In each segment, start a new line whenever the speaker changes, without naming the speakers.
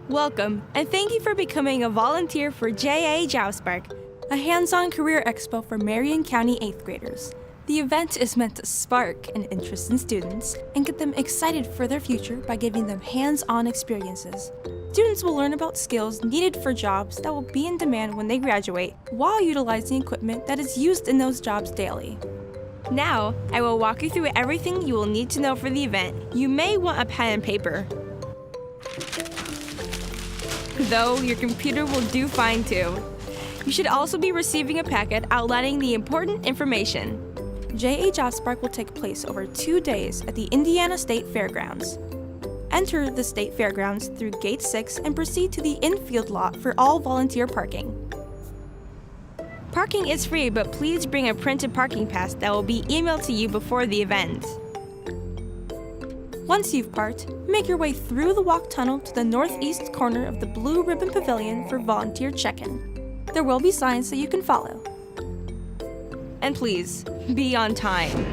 Welcome, and thank you for becoming a volunteer for J.A. JobSpark, a hands-on career expo for Marion County 8th graders. The event is meant to spark an interest in students and get them excited for their future by giving them hands-on experiences. Students will learn about skills needed for jobs that will be in demand when they graduate, while utilizing equipment that is used in those jobs daily. Now, I will walk you through everything you will need to know for the event. You may want a pen and paper, though your computer will do fine too. You should also be receiving a packet outlining the important information. J.A. JobSpark will take place over 2 days at the Indiana State Fairgrounds. Enter the State Fairgrounds through Gate 6 and proceed to the infield lot for all volunteer parking. Parking is free, but please bring a printed parking pass that will be emailed to you before the event. Once you've parked, make your way through the walk tunnel to the northeast corner of the Blue Ribbon Pavilion for volunteer check-in. There will be signs that you can follow. And please, be on time.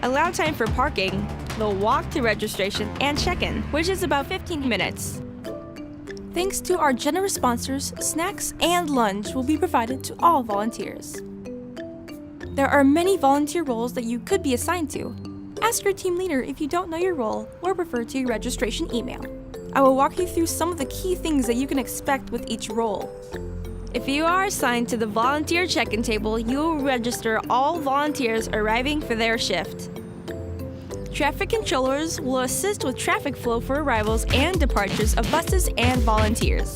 Allow time for parking, the walk to registration, and check-in, which is about 15 minutes. Thanks to our generous sponsors, snacks and lunch will be provided to all volunteers. There are many volunteer roles that you could be assigned to. Ask your team leader if you don't know your role or refer to your registration email. I will walk you through some of the key things that you can expect with each role. If you are assigned to the volunteer check-in table, you will register all volunteers arriving for their shift. Traffic controllers will assist with traffic flow for arrivals and departures of buses and volunteers.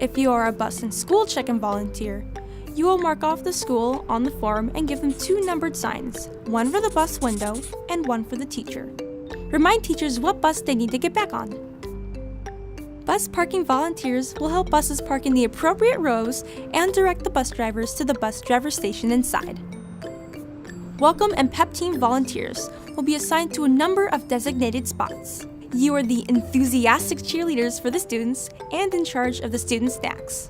If you are a bus and school check-in volunteer, you will mark off the school on the form and give them 2 numbered signs, one for the bus window and one for the teacher. Remind teachers what bus they need to get back on. Bus parking volunteers will help buses park in the appropriate rows and direct the bus drivers to the bus driver station inside. Welcome and Pep Team volunteers will be assigned to a number of designated spots. You are the enthusiastic cheerleaders for the students and in charge of the student snacks.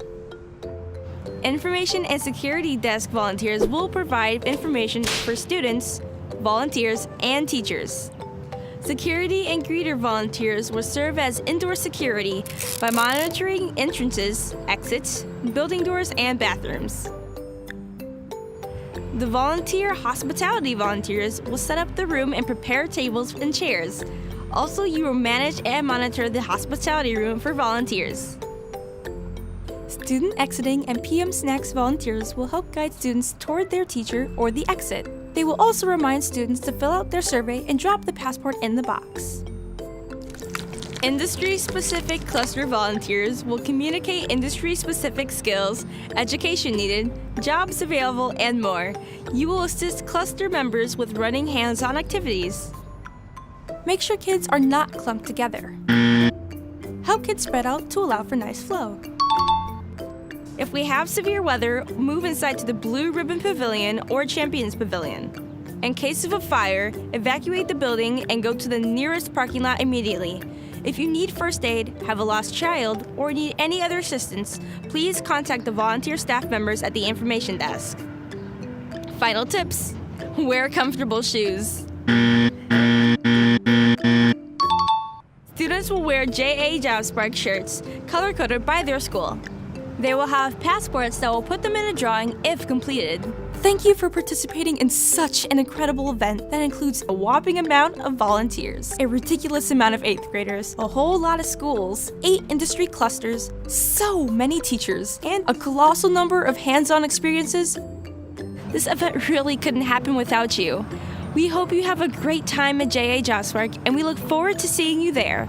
Information and security desk volunteers will provide information for students, volunteers, and teachers. Security and greeter volunteers will serve as indoor security by monitoring entrances, exits, building doors, and bathrooms. The volunteer hospitality volunteers will set up the room and prepare tables and chairs. Also, you will manage and monitor the hospitality room for volunteers. Student exiting and PM Snacks volunteers will help guide students toward their teacher or the exit. They will also remind students to fill out their survey and drop the passport in the box. Industry-specific cluster volunteers will communicate industry-specific skills, education needed, jobs available, and more. You will assist cluster members with running hands-on activities. Make sure kids are not clumped together. Help kids spread out to allow for nice flow. If we have severe weather, move inside to the Blue Ribbon Pavilion or Champions Pavilion. In case of a fire, evacuate the building and go to the nearest parking lot immediately. If you need first aid, have a lost child, or need any other assistance, please contact the volunteer staff members at the information desk. Final tips: wear comfortable shoes. Students will wear J.A. JobSpark shirts, color-coded by their school. They will have passports that will put them in a drawing if completed. Thank you for participating in such an incredible event that includes a whopping amount of volunteers, a ridiculous amount of 8th graders, a whole lot of schools, 8 industry clusters, so many teachers, and a colossal number of hands-on experiences. This event really couldn't happen without you. We hope you have a great time at J.A. JobSpark, and we look forward to seeing you there.